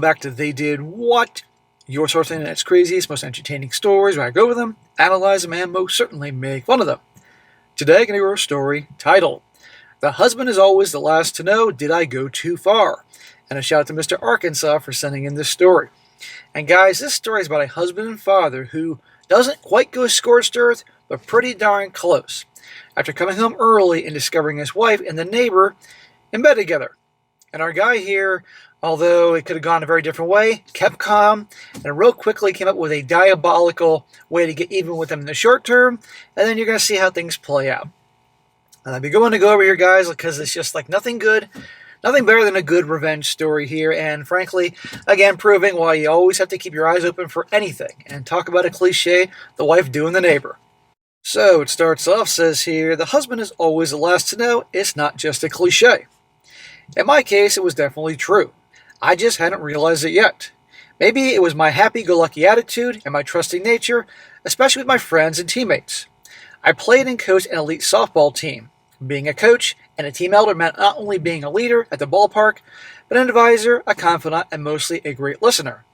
back to They Did What? Your source of the internet's craziest, most entertaining stories where I go over them, analyze them, and most certainly make fun of them. Today I'm going to go over a story titled, The Husband is Always the Last to Know, Did I Go Too Far? And a shout out to Mr. Arkansas for sending in this story. And guys, this story is about a husband and father who doesn't quite go scorched earth, but pretty darn close. After coming home early and discovering his wife and the neighbor in bed together. And our guy here, although it could have gone a very different way, kept calm and real quickly came up with a diabolical way to get even with them in the short term. And then you're going to see how things play out. And I'll be going to go over here, guys, because it's just like nothing better than a good revenge story here. And frankly, again, proving why you always have to keep your eyes open for anything. And talk about a cliche, the wife doing the neighbor. So it starts off, says here, the husband is always the last to know. It's not just a cliche. In my case, it was definitely true. I just hadn't realized it yet. Maybe it was my happy-go-lucky attitude and my trusting nature, especially with my friends and teammates. I played and coached an elite softball team. Being a coach and a team elder meant not only being a leader at the ballpark, but an advisor, a confidant, and mostly a great listener.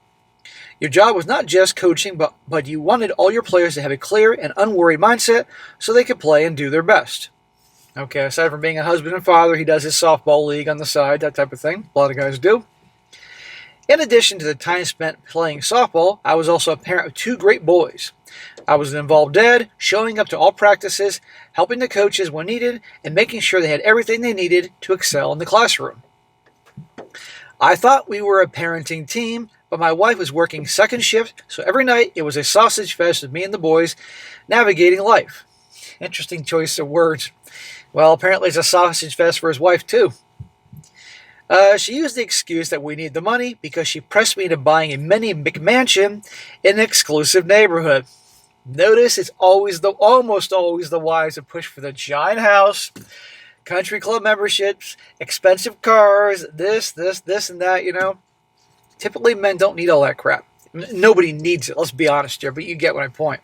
Your job was not just coaching, but you wanted all your players to have a clear and unworried mindset so they could play and do their best. Okay, aside from being a husband and father, he does his softball league on the side, that type of thing. A lot of guys do. In addition to the time spent playing softball, I was also a parent of two great boys. I was an involved dad, showing up to all practices, helping the coaches when needed, and making sure they had everything they needed to excel in the classroom. I thought we were a parenting team, but my wife was working second shift, so every night it was a sausage fest with me and the boys navigating life. Interesting choice of words. Well, apparently it's a sausage fest for his wife, too. She used the excuse that we need the money because she pressed me into buying a mini McMansion in an exclusive neighborhood. Notice it's almost always the wives that push for the giant house, country club memberships, expensive cars, this, and that, you know. Typically, men don't need all that crap. Nobody needs it, let's be honest here, but you get my point.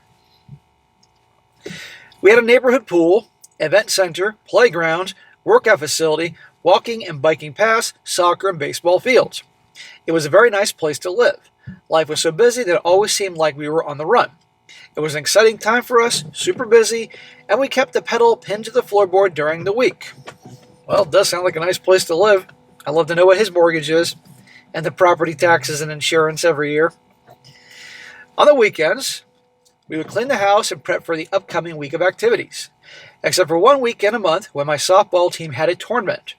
We had a neighborhood pool, event center, playground, workout facility, walking and biking paths, soccer and baseball fields. It was a very nice place to live. Life was so busy that it always seemed like we were on the run. It was an exciting time for us, super busy, and we kept the pedal pinned to the floorboard during the week. Well, it does sound like a nice place to live. I'd love to know what his mortgage is, and the property taxes and insurance every year. On the weekends, we would clean the house and prep for the upcoming week of activities, except for one weekend a month when my softball team had a tournament.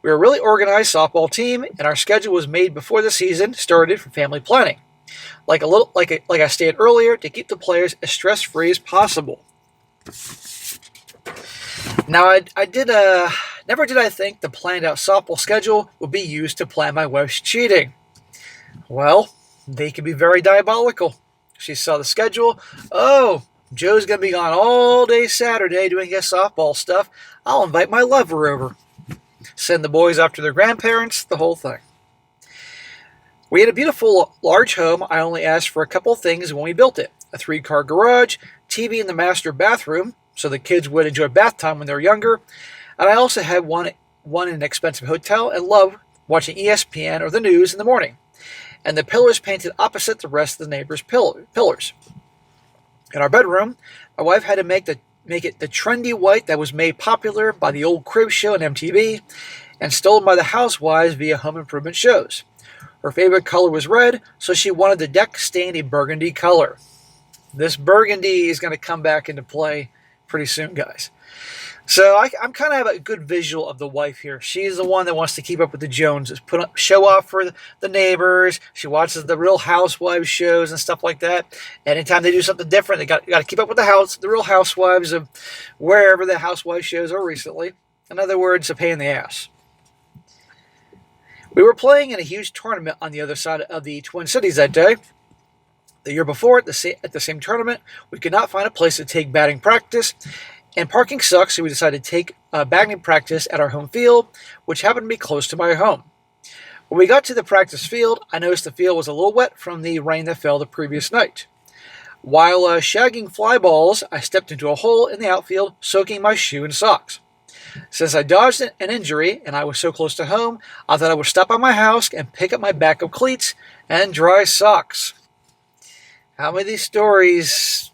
We were a really organized softball team, and our schedule was made before the season started for family planning. Like I stated earlier, to keep the players as stress-free as possible. Now, never did I think the planned-out softball schedule would be used to plan my wife's cheating. Well, they can be very diabolical. She saw the schedule. Oh, Joe's going to be gone all day Saturday doing his softball stuff. I'll invite my lover over. Send the boys off to their grandparents, the whole thing. We had a beautiful, large home. I only asked for a couple things when we built it. A 3-car garage, TV in the master bathroom, so the kids would enjoy bath time when they were younger. And I also had one in an expensive hotel and loved watching ESPN or the news in the morning. And the pillars painted opposite the rest of the neighbor's pillars. In our bedroom, my wife had to make it the trendy white that was made popular by the old crib show on MTV and stolen by the housewives via home improvement shows. Her favorite color was red, so she wanted the deck stained a burgundy color. This burgundy is going to come back into play pretty soon, guys. So I'm kind of have a good visual of the wife here. She's the one that wants to keep up with the Joneses, show off for the neighbors. She watches the Real Housewives shows and stuff like that. Anytime they do something different, they got to keep up with the Real Housewives of wherever the Housewives shows are recently. In other words, a pain in the ass. We were playing in a huge tournament on the other side of the Twin Cities that day. The year before, at the same tournament, we could not find a place to take batting practice. And parking sucks, so we decided to take batting practice at our home field, which happened to be close to my home. When we got to the practice field, I noticed the field was a little wet from the rain that fell the previous night. While shagging fly balls, I stepped into a hole in the outfield, soaking my shoe and socks. Since I dodged an injury and I was so close to home, I thought I would stop by my house and pick up my backup cleats and dry socks. How many of these stories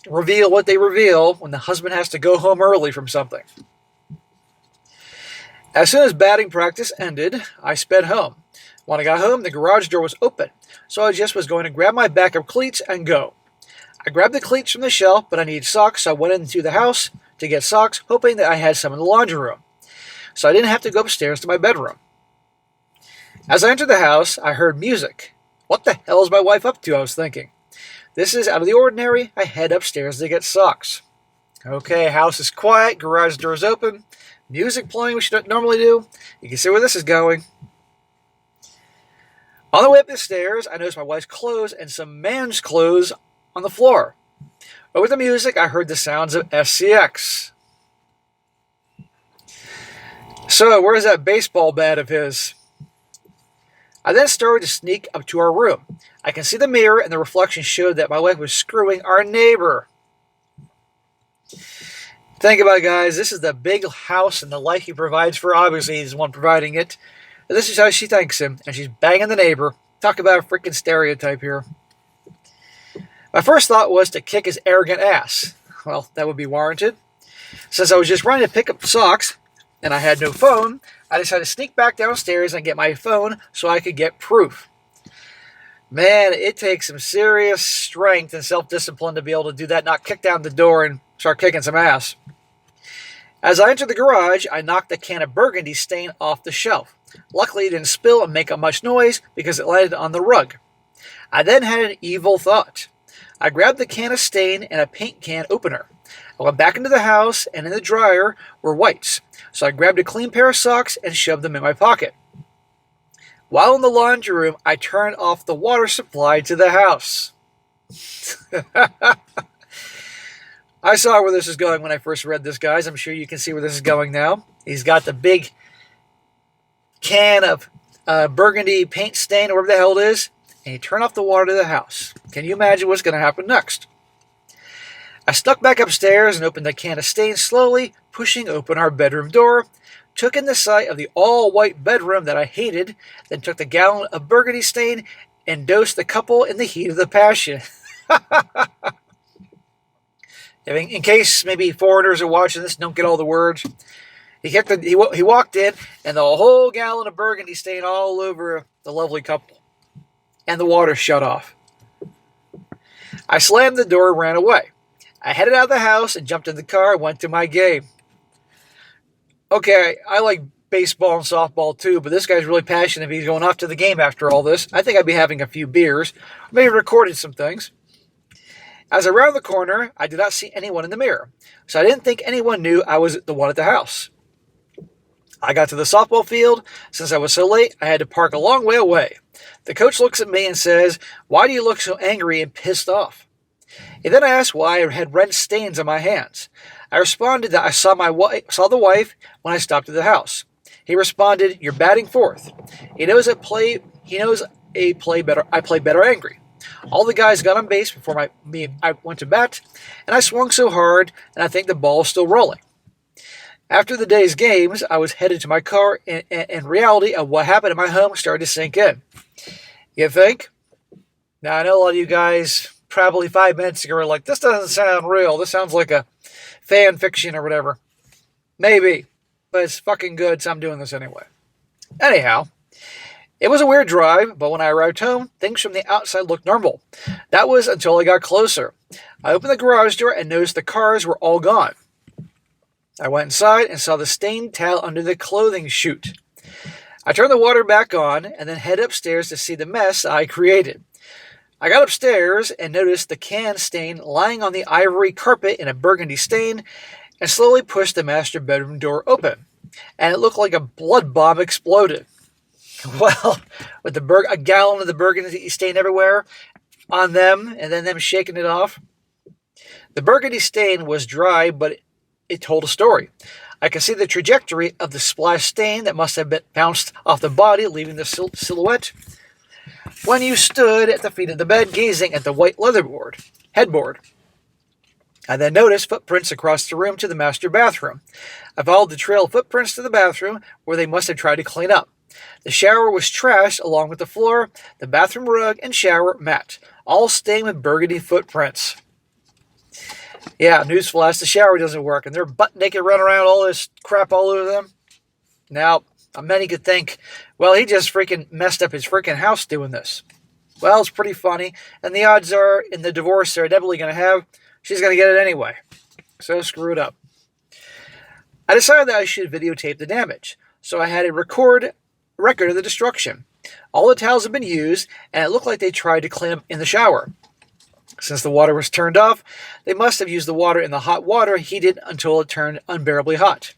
reveal what they reveal when the husband has to go home early from something? As soon as batting practice ended, I sped home. When I got home, the garage door was open, so I just was going to grab my backup cleats and go. I grabbed the cleats from the shelf, but I needed socks, so I went into the house to get socks, hoping that I had some in the laundry room, so I didn't have to go upstairs to my bedroom. As I entered the house, I heard music. What the hell is my wife up to, I was thinking. This is out of the ordinary. I head upstairs to get socks. Okay, house is quiet, garage door is open, music playing, which you don't normally do. You can see where this is going. On the way up the stairs, I noticed my wife's clothes and some man's clothes on the floor. Over the music, I heard the sounds of SCX. So, where's that baseball bat of his? I then started to sneak up to our room. I can see the mirror, and the reflection showed that my wife was screwing our neighbor. Think about it, guys. This is the big house and the life he provides for. Obviously, he's the one providing it. And this is how she thanks him, and she's banging the neighbor. Talk about a freaking stereotype here. My first thought was to kick his arrogant ass. Well, that would be warranted. Since I was just running to pick up socks, and I had no phone, I decided to sneak back downstairs and get my phone so I could get proof. Man, it takes some serious strength and self-discipline to be able to do that, not kick down the door and start kicking some ass. As I entered the garage, I knocked a can of burgundy stain off the shelf. Luckily, it didn't spill and make much noise because it landed on the rug. I then had an evil thought. I grabbed the can of stain and a paint can opener. I went back into the house, and in the dryer were whites, so I grabbed a clean pair of socks and shoved them in my pocket. While in the laundry room, I turned off the water supply to the house. I saw where this is going when I first read this, guys. I'm sure you can see where this is going now. He's got the big can of burgundy paint stain, or whatever the hell it is, and he turned off the water to the house. Can you imagine what's going to happen next? I stuck back upstairs and opened the can of stain slowly, pushing open our bedroom door, took in the sight of the all-white bedroom that I hated, then took the gallon of burgundy stain and dosed the couple in the heat of the passion. In case maybe foreigners are watching this and don't get all the words, he walked in, and the whole gallon of burgundy stain all over the lovely couple, and the water shut off. I slammed the door and ran away. I headed out of the house and jumped in the car and went to my game. Okay, I like baseball and softball too, but this guy's really passionate if he's going off to the game after all this. I think I'd be having a few beers, maybe recording some things. As I rounded the corner, I did not see anyone in the mirror, so I didn't think anyone knew I was the one at the house. I got to the softball field. Since I was so late, I had to park a long way away. The coach looks at me and says, "Why do you look so angry and pissed off?" He then asked why I had red stains on my hands. I responded that I saw the wife when I stopped at the house. He responded, "You're batting fourth." He knows I play better angry. All the guys got on base before I went to bat, and I swung so hard, and I think the ball is still rolling. After the day's games, I was headed to my car, and reality of what happened in my home started to sink in. You think? Now, I know a lot of you guys probably 5 minutes ago were like, this doesn't sound real. This sounds like a fan fiction or whatever. Maybe, but it's fucking good, so I'm doing this anyway. Anyhow, it was a weird drive, but when I arrived home, things from the outside looked normal. That was until I got closer. I opened the garage door and noticed the cars were all gone. I went inside and saw the stained towel under the clothing chute. I turned the water back on and then headed upstairs to see the mess I created. I got upstairs and noticed the can stain lying on the ivory carpet in a burgundy stain and slowly pushed the master bedroom door open. And it looked like a blood bomb exploded. Well, with a gallon of the burgundy stain everywhere on them and then them shaking it off. The burgundy stain was dry, but it told a story. I could see the trajectory of the splash stain that must have been bounced off the body, leaving the silhouette. When you stood at the feet of the bed, gazing at the white headboard. I then noticed footprints across the room to the master bathroom. I followed the trail of footprints to the bathroom, where they must have tried to clean up. The shower was trashed along with the floor, the bathroom rug, and shower mat, all stained with burgundy footprints. Yeah, newsflash, the shower doesn't work, and they're butt naked running around, all this crap all over them. Now, many could think, well, he just freaking messed up his freaking house doing this. Well, it's pretty funny, and the odds are, in the divorce they're definitely going to have, she's going to get it anyway. So screw it up. I decided that I should videotape the damage, so I had a record of the destruction. All the towels had been used, and it looked like they tried to clean up in the shower. Since the water was turned off, they must have used the water in the hot water heated until it turned unbearably hot.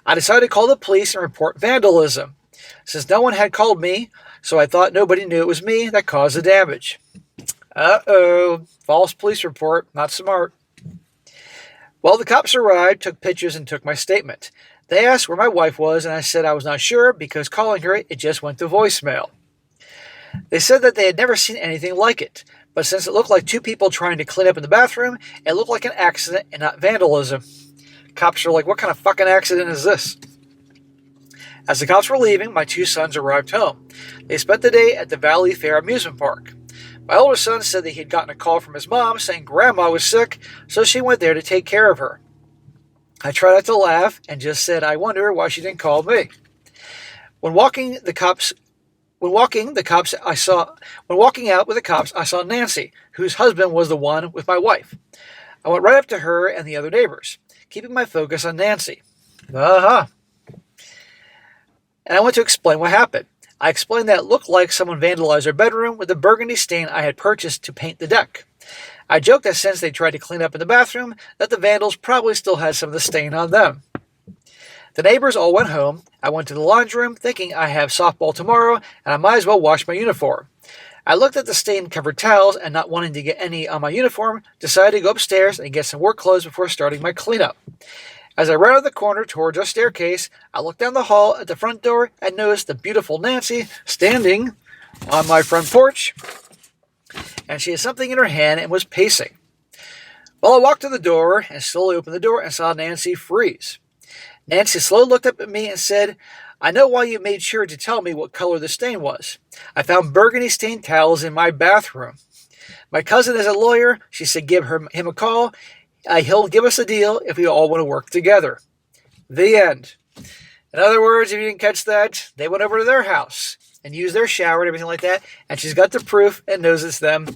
I decided to call the police and report vandalism, since no one had called me, so I thought nobody knew it was me that caused the damage. Uh-oh, false police report, not smart. Well, the cops arrived, took pictures, and took my statement. They asked where my wife was, and I said I was not sure because calling her, it just went to voicemail. They said that they had never seen anything like it, but since it looked like two people trying to clean up in the bathroom, it looked like an accident and not vandalism. Cops were like, what kind of fucking accident is this? As the cops were leaving, my two sons arrived home. They spent the day at the Valley Fair amusement park. My older son said that he had gotten a call from his mom saying Grandma was sick, so she went there to take care of her. I tried not to laugh and just said, I wonder why she didn't call me. When walking out with the cops, I saw Nancy, whose husband was the one with my wife. I went right up to her and the other neighbors, keeping my focus on Nancy. And I went to explain what happened. I explained that it looked like someone vandalized our bedroom with the burgundy stain I had purchased to paint the deck. I joked that since they tried to clean up in the bathroom, that the vandals probably still had some of the stain on them. The neighbors all went home. I went to the laundry room thinking I have softball tomorrow and I might as well wash my uniform. I looked at the stain-covered towels and not wanting to get any on my uniform, decided to go upstairs and get some work clothes before starting my cleanup. As I ran out of the corner towards our staircase, I looked down the hall at the front door and noticed the beautiful Nancy standing on my front porch, and she had something in her hand and was pacing. Well, I walked to the door and slowly opened the door and saw Nancy freeze. Nancy slowly looked up at me and said, I know why you made sure to tell me what color the stain was. I found burgundy stained towels in my bathroom. My cousin is a lawyer. She said give him a call. He'll give us a deal if we all want to work together. The end. In other words, if you didn't catch that, they went over to their house and used their shower and everything like that, and she's got the proof and knows it's them,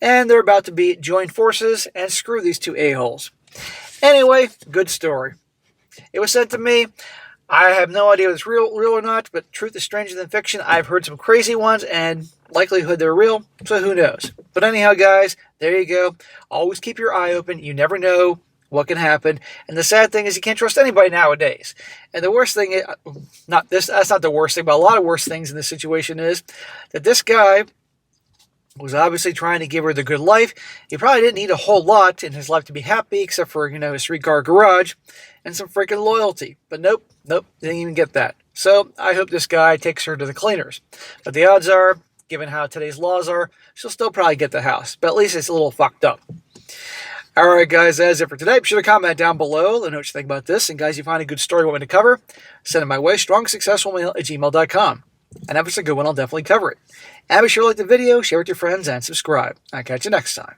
and they're about to join forces and screw these two a-holes. Anyway, good story. It was sent to me. I have no idea if it's real or not, but truth is stranger than fiction. I've heard some crazy ones, and likelihood they're real, so who knows. But anyhow, guys, there you go. Always keep your eye open. You never know what can happen. And the sad thing is you can't trust anybody nowadays. And the worst thing, that's not the worst thing, but a lot of worse things in this situation is that this guy was obviously trying to give her the good life. He probably didn't need a whole lot in his life to be happy, except for, his 3-car garage and some freaking loyalty. But nope, didn't even get that. So I hope this guy takes her to the cleaners. But the odds are, given how today's laws are, she'll still probably get the house. But at least it's a little fucked up. Alright guys, that's it for today. Be sure to comment down below. Let me know what you think about this. And guys, if you find a good story you want me to cover, send it my way, strongsuccessfulmail@gmail.com. And if it's a good one, I'll definitely cover it. And be sure to like the video, share it with your friends, and subscribe. I'll catch you next time.